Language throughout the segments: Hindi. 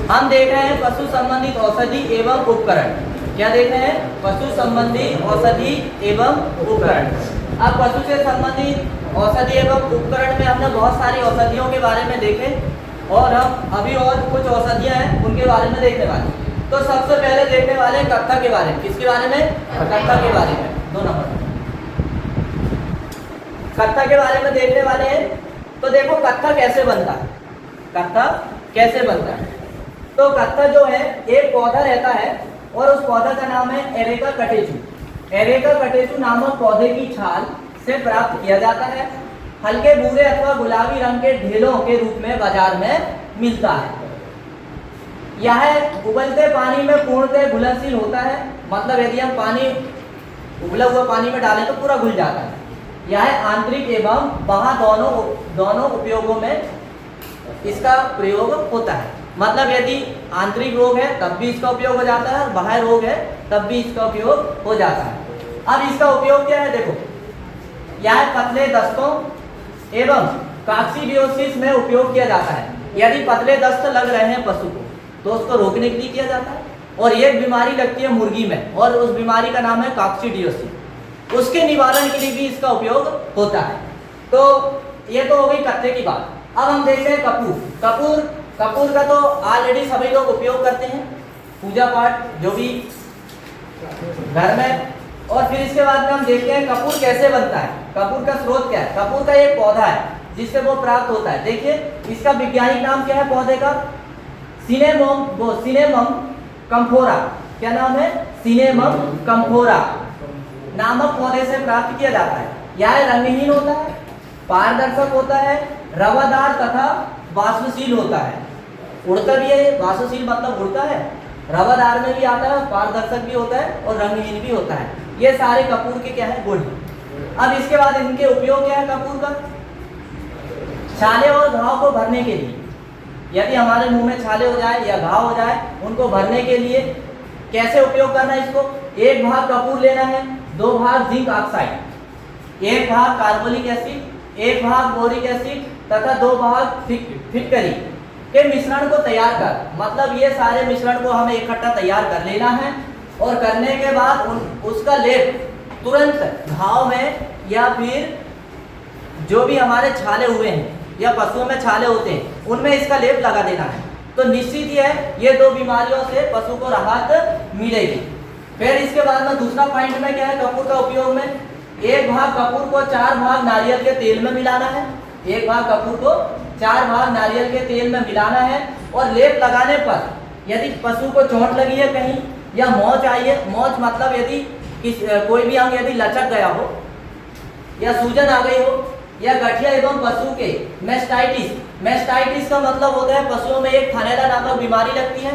हम देख रहे हैं पशु संबंधित औषधि एवं उपकरण। क्या देख रहे हैं? पशु संबंधी औषधि एवं उपकरण। अब पशु से संबंधित औषधि एवं उपकरण में हमने बहुत सारी औषधियों के बारे में देखे और हम अभी और कुछ औषधियां हैं उनके बारे में देखने वाले। तो सबसे पहले देखने वाले कत्था के बारे में। किसके बारे में? कत्था के बारे में। 2 नंबर कत्था के बारे में देखने वाले हैं। तो देखो कत्था कैसे बनता है। कत्था कैसे बनता है? तो कत्था जो है एक पौधा रहता है और उस पौधा का नाम है एरेका कटेचु। एरेका कटेचु नामक पौधे की छाल से प्राप्त किया जाता है। हल्के भूरे अथवा गुलाबी रंग के ढेलों के रूप में बाजार में मिलता है। यह उबलते पानी में पूर्णतः घुलनशील होता है। मतलब यदि हम पानी उबला हुआ पानी में डालें तो पूरा घुल जाता है। यह आंतरिक एवं बाह्य दोनों उपयोगों में इसका प्रयोग होता है। मतलब यदि आंतरिक रोग है तब भी इसका उपयोग हो जाता है और बाह्य रोग है तब भी इसका उपयोग हो जाता है। अब इसका उपयोग क्या है? देखो, यह पतले दस्तों एवं काक्सीडियोसिस में उपयोग किया जाता है। यदि पतले दस्त लग रहे हैं पशु को तो उसको रोकने के लिए किया जाता है। और एक बीमारी लगती है मुर्गी में और उस बीमारी का नाम है काक्सीडियोसिस। उसके निवारण के लिए भी इसका उपयोग होता है। तो ये तो हो गई कत्थे की बात। अब हम देखते हैं कपूर। कपूर का तो ऑलरेडी सभी लोग उपयोग करते हैं पूजा पाठ जो भी घर में। और फिर इसके बाद में हम देखते हैं कपूर कैसे बनता है। कपूर का स्रोत क्या है? कपूर का एक पौधा है जिससे वो प्राप्त होता है। देखिए इसका वैज्ञानिक नाम क्या है पौधे का? सिनेमम कम्फोरा। क्या नाम है? सिनेमम कम्फोरा नामक पौधे से प्राप्त किया जाता है। यह रंगहीन होता है, पारदर्शक होता है, रवादार तथा वाष्पशील होता है। उड़ता भी है। वाष्पशील मतलब उड़ता है, रवादार में भी आता है, पारदर्शक भी होता है और रंगहीन भी होता है। ये सारे कपूर के क्या है? गुण। अब इसके बाद इनके उपयोग क्या है कपूर का? छाले और घाव को भरने के लिए। यदि हमारे मुंह में छाले हो जाए या घाव हो जाए उनको भरने के लिए कैसे उपयोग करना है इसको? 1 भाग कपूर लेना है, 2 भाग जिंक ऑक्साइड, 1 भाग कार्बोलिक एसिड, 1 भाग बोरिक एसिड तथा 2 भाग फिटकरी के मिश्रण को तैयार कर। मतलब ये सारे मिश्रण को हमें इकट्ठा तैयार कर लेना है और करने के बाद उसका लेप तुरंत घाव में या फिर जो भी हमारे छाले हुए हैं या पशुओं में छाले होते हैं उनमें इसका लेप लगा देना है। तो निश्चित ही है ये 2 बीमारियों से पशु को राहत मिलेगी। फिर इसके बाद में दूसरा पॉइंट में क्या है कपूर का उपयोग में? 1 भाग कपूर को 4 भाग नारियल के तेल में मिलाना है। 1 भाग कपूर को 4 भाग नारियल के तेल में मिलाना है और लेप लगाने पर यदि पशु को चोट लगी है कहीं या मोच आई है, मोच मतलब यदि कोई भी अंग यदि लचक गया हो या सूजन आ गई हो या गठिया एवं पशु के मेस्टाइटिस का मतलब होता है पशुओं में एक थनैला नामक बीमारी लगती है।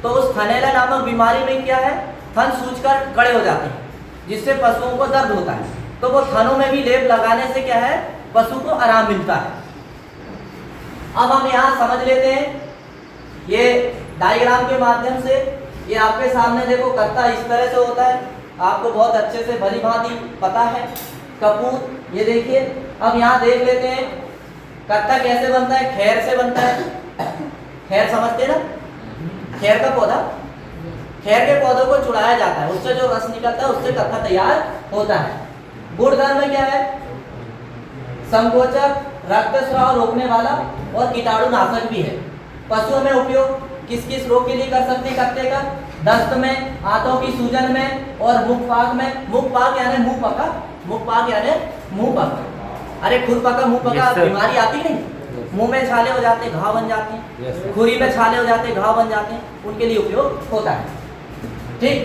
तो उस थनैला नामक बीमारी में क्या है? थन सूजकर कड़े हो जाते हैं जिससे पशुओं को दर्द होता है। तो वो थनों में भी लेप लगाने से क्या है? पशु को आराम मिलता है। अब हम यहाँ समझ लेते हैं ये डायग्राम के माध्यम से। ये आपके सामने देखो कत्था इस तरह से होता है, आपको बहुत अच्छे से भली भांति पता है। कपूर ये देखिए। अब यहाँ देख लेते हैं कत्था कैसे बनता है। खैर से बनता है। खैर समझते ना? खैर का पौधा, खैर के पौधों को चुड़ाया जाता है, उससे जो रस निकलता है उससे कत्था तैयार होता है। गुणधर्म में क्या है? संकोचक, रक्तस्राव रोकने वाला और कीटाणुनाशक भी है। पशुओं में उपयोग किस किस रोग के लिए कर सकते हैं कत्थे का? दस्त में, आंतों की सूजन में और मुखपाक में। मुखपाक यानी मुंह पका, मुखपाक यानी मुंह पका। अरे खुर पका मुंह पका बीमारी आती नहीं? मुंह में छाले हो जाते हैं, घाव बन जाते हैं, खुरी में छाले हो जाते हैं, घाव बन जाते हैं, उनके लिए उपयोग होता है। ठीक।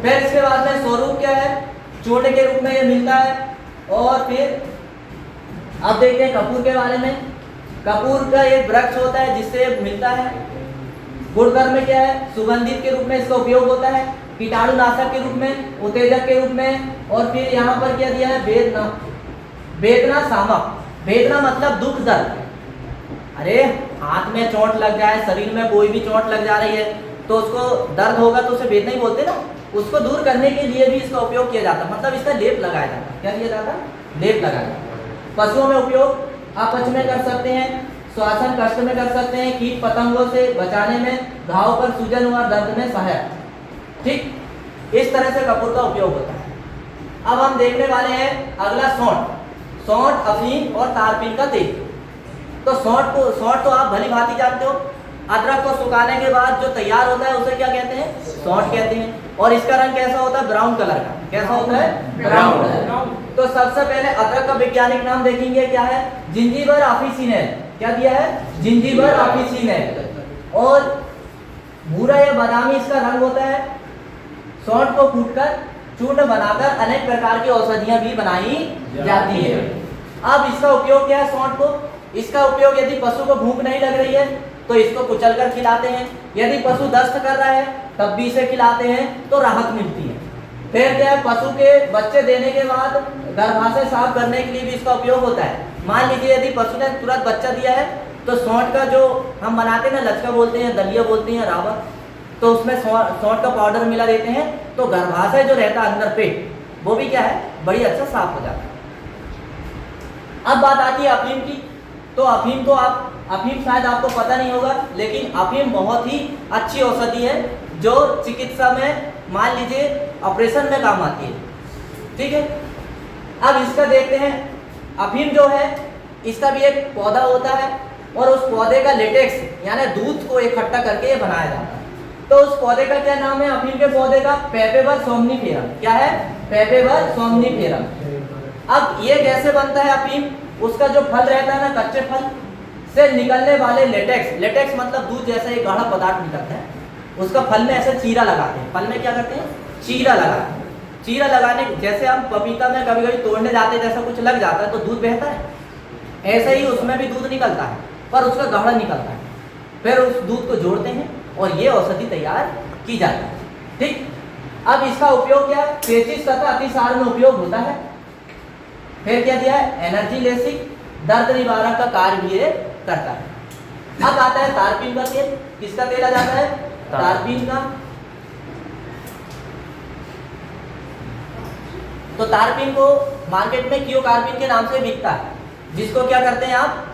फिर इसके बाद में स्वरूप क्या है? चूर्ण के रूप में ये मिलता है। और फिर अब देखते हैं कपूर के बारे में। कपूर का एक वृक्ष होता है जिससे मिलता है। गुणधर्म में क्या है? सुगंधित के रूप में इसका उपयोग होता है, कीटाणुनाशक के रूप में, उत्तेजक के रूप में। और फिर यहाँ पर क्या दिया है? वेदना शामक। वेदना मतलब दुख दर्द। अरे हाथ में चोट लग जाए, शरीर में कोई भी चोट लग जा रही है तो उसको दर्द होगा तो उसे वेदना ही बोलते ना। उसको दूर करने के लिए भी इसका उपयोग किया जाता है। मतलब इसका लेप लगाया जाता है। क्या किया जाता है? लेप लगाया जाता है। पशुओं में उपयोग अपच में कर सकते हैं, श्वसन कष्ट में कर सकते हैं, कीट पतंगों से बचाने में, घाव पर सूजन और दर्द में सहायक। ठीक, इस तरह से कपूर का उपयोग होता है। अब हम देखने वाले हैं अगला सौंठ। सौंठ, अफीम और तारपीन का तेल। तो सौंठ तो आप भली भांति जानते हो। अदरक को सुखाने के बाद जो तैयार होता है उसे क्या कहते हैं? सौंठ कहते हैं। और इसका रंग कैसा होता है? ब्राउन कलर का। कैसा होता है? Brown colour. तो सबसे पहले अदरक का वैज्ञानिक नाम देखेंगे, क्या है? जिंजीबर ऑफिसिनेल। क्या दिया है? जिंजीबर ऑफिसिनेल। और भूरा या बादामी इसका रंग होता है। सौंठ को कूटकर चूर्ण बनाकर अनेक प्रकार की औषधियां भी बनाई जाती है। अब इसका उपयोग क्या है? सौंठ को, इसका उपयोग यदि पशु को भूख नहीं लग रही है तो इसको कुचलकर खिलाते हैं। यदि पशु दस्त कर रहा है तब भी इसे खिलाते हैं तो राहत मिलती है। फिर क्या है? पशु के बच्चे देने के बाद गर्भाशय साफ करने के लिए भी इसका उपयोग होता है। मान लीजिए यदि पशु ने तुरंत बच्चा दिया है तो सौंठ का जो हम बनाते हैं ना, लचका बोलते हैं, दलिया बोलते हैं, रावत, तो उसमें सौंठ का पाउडर मिला देते हैं तो गर्भाशय जो रहता है अंदर पेट, वो भी क्या है? बड़ी अच्छा साफ हो जाता है। अब बात आती है अफीम की। तो अफीम शायद आपको पता नहीं होगा, लेकिन अफीम बहुत ही अच्छी औषधि है जो चिकित्सा में, मान लीजिए ऑपरेशन में काम आती है। ठीक है, अब इसका देखते हैं। अफीम जो है इसका भी एक पौधा होता है और उस पौधे का लेटेक्स यानी दूध को इकट्ठा करके ये बनाया जाता है। तो उस पौधे का क्या नाम है? अफीम के पौधे का पेपेवर सोमनिफेरम। क्या है? पेपेवर सोमनिफेरम। अब ये कैसे बनता है अफीम? उसका जो फल रहता है ना, कच्चे फल से निकलने वाले लेटेक्स मतलब दूध जैसा एक गाढ़ा पदार्थ निकलता है, उसका फल में ऐसे चीरा लगाते हैं। फल में क्या करते हैं? चीरा लगाते हैं। चीरा लगाने, जैसे हम पपीता में कभी कभी तोड़ने जाते हैं, जैसा कुछ लग जाता है तो दूध बहता है, ऐसे ही उसमें भी दूध निकलता है, पर उसका गाढ़ा निकलता है। फिर उस दूध को जोड़ते हैं और ये औषधि तैयार की जाती है। ठीक, अब इसका उपयोग क्या है? पेचिश तथा अतिसार में उपयोग होता है। फिर क्या दिया है? एनर्जी लेसिक, दर्द निवारक का कार्य भी ये करता है। अब आता है तारपीन का तेल। किसका तेल आ जाता है? तारपीन का। तो तारपीन को मार्केट में क्योकार्पिन के नाम से बिकता है, जिसको क्या करते हैं आप,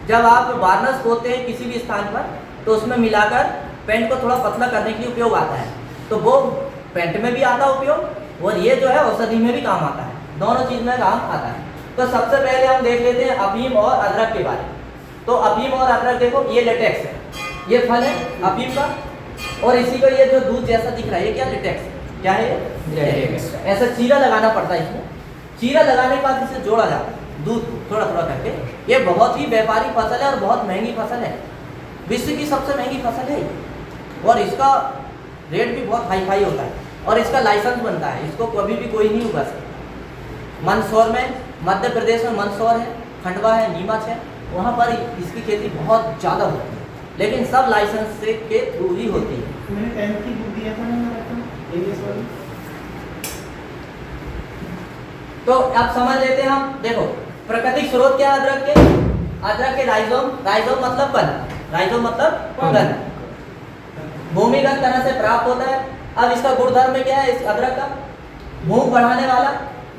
जब आप वार्निश होते हैं किसी भी स्थान पर तो उसमें मिलाकर पेंट को थोड़ा पतला करने के लिए उपयोग आता है। तो वो पेंट में भी आता है उपयोग, और ये जो है औषधि में भी काम आता है, दोनों चीज में काम आता है। तो सबसे पहले हम देख लेते हैं अफीम और अदरक के बारे में। तो अफीम और अदरक देखो, ये लेटेक्स है, ये फल है अफीम का, और इसी को ये जो दूध जैसा दिख रहा है ये क्या? लेटेक्स है। क्या है? लेटेक्स। ऐसा चीरा लगाना पड़ता है इसमें। चीरा लगाने के बाद इसे जोड़ा जाता है दूध को थोड़ा थोड़ा करके। ये बहुत ही व्यापारिक फसल है और बहुत महंगी फसल है, विश्व की सबसे महंगी फसल है, और इसका रेट भी बहुत हाई फाई होता है, और इसका लाइसेंस बनता है, इसको कभी भी कोई नहीं उगा सकता। मंदसौर में, मध्य प्रदेश में मंदसौर है, खंडवा है, नीमच है, वहाँ पर इसकी खेती बहुत ज़्यादा होती है, लेकिन सब लाइसेंस से के थ्रू ही होती है। मैंने 10th की बुक दिया था ना, इंग्लिश वाली। तो अब समझ लेते हैं हम। देखो प्राकृतिक स्रोत क्या है अदरक के? अदरक के राइजोम मतलब कण, राइजोम मतलब कण, भूमिगत तरह से प्राप्त होता है। अब इसका गुणधर्म क्या है? इस अदरक का भूख बढ़ाने वाला,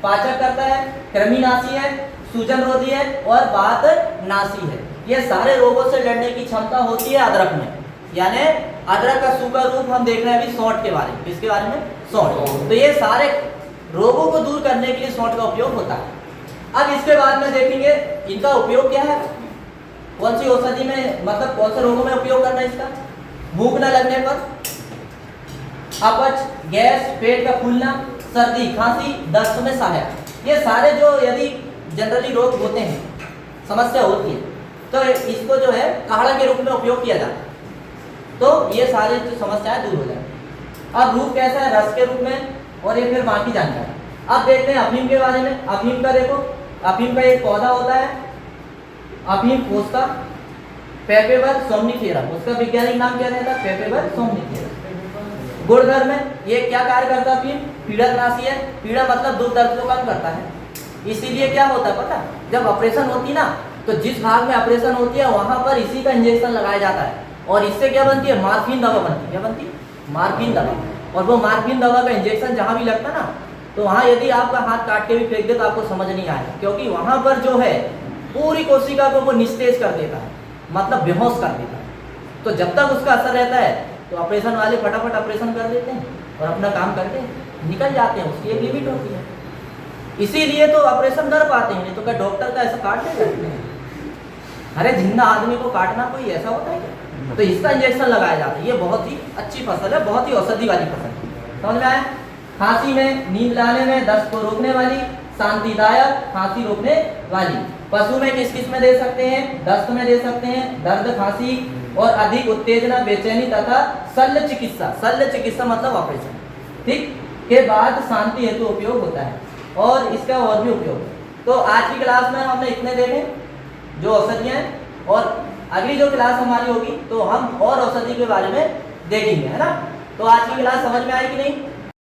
पाचक करता है, कृमिनाशी है, सूजन रोधी है और वातनाशी है। ये सारे रोगों से लड़ने की क्षमता होती है अदरक में। यानी अदरक का सूखा रूप हम देख रहे हैं अभी सौंठ के बारे में। किसके बारे में? सौंठ। तो ये सारे रोगों को दूर करने के लिए सौंठ का उपयोग होता है। अब इसके बाद में देखेंगे इनका उपयोग क्या है, कौन सी औषधि में, मतलब कौन से रोगों में उपयोग करना है इसका। भूख न लगने पर, अपच, गैस, पेट का फूलना, सर्दी, खांसी, दस्त में सहायक। ये सारे जो यदि जनरली रोग होते हैं, समस्या होती है, तो इसको जो है काढ़ा के रूप में उपयोग किया जाता है, तो ये सारे जो समस्याएं दूर हो जाए। अब रूप कैसा है? रस के रूप में, और ये फिर बाकी जानकारी। अब देखते हैं अफीम के बारे में। अफीम का देखो, अफीम का एक पौधा होता है अफीम फोस्का, पेपेवर सोमनिफेरम, उसका वैज्ञानिक नाम क्या रहता है? पेपेवर सोमनिफेरम। गुणधर्म में ये क्या कार्य करता है? अफीम पीड़कनाशी है, पीड़ा मतलब दुख दर्द को कम करता है। इसीलिए क्या होता है पता, जब ऑपरेशन होती है ना, तो जिस भाग में ऑपरेशन होती है वहां पर इसी का इंजेक्शन लगाया जाता है, और इससे क्या बनती है? मार्फिन दवा बनती है। क्या बनती है? मार्फिन दवा। और वो मार्फिन दवा का इंजेक्शन जहाँ भी लगता है ना, तो वहाँ यदि आपका हाथ काट के भी फेंक दे तो आपको समझ नहीं आएगा, क्योंकि वहाँ पर जो है पूरी कोशिका को वो निस्तेज कर देता है, मतलब बेहोश कर देता है। तो जब तक उसका असर रहता है तो ऑपरेशन वाले फटाफट ऑपरेशन कर देते हैं और अपना काम करके निकल जाते हैं, उसकी एक लिमिट होती है। इसीलिए तो ऑपरेशन कर पाते हैं, नहीं तो क्या डॉक्टर का ऐसा काट नहीं सकते हैं। अरे जिंदा आदमी को काटना कोई ऐसा होता है क्या? तो इसका इंजेक्शन लगाया जाता है। ये बहुत ही अच्छी फसल है, बहुत ही औषधि वाली फसल है। समझ में आया? खांसी में, नींद लाने में, दस्त को रोकने वाली, शांतिदायक, खांसी रोकने वाली। पशु में किस किस में दे सकते हैं? दस्त में दे सकते हैं, दर्द, खांसी और अधिक उत्तेजना, बेचैनी तथा शल्य चिकित्सा। शल्य चिकित्सा मतलब ऑपरेशन, ठीक, के बाद शांति हेतु उपयोग होता है। और इसका और भी उपयोग है। तो आज की क्लास में हमने इतने देखे जो औषधियाँ हैं, और अगली जो क्लास हमारी होगी तो हम और औषधि के बारे में देखेंगे, है ना। तो आज की क्लास समझ में आई कि नहीं?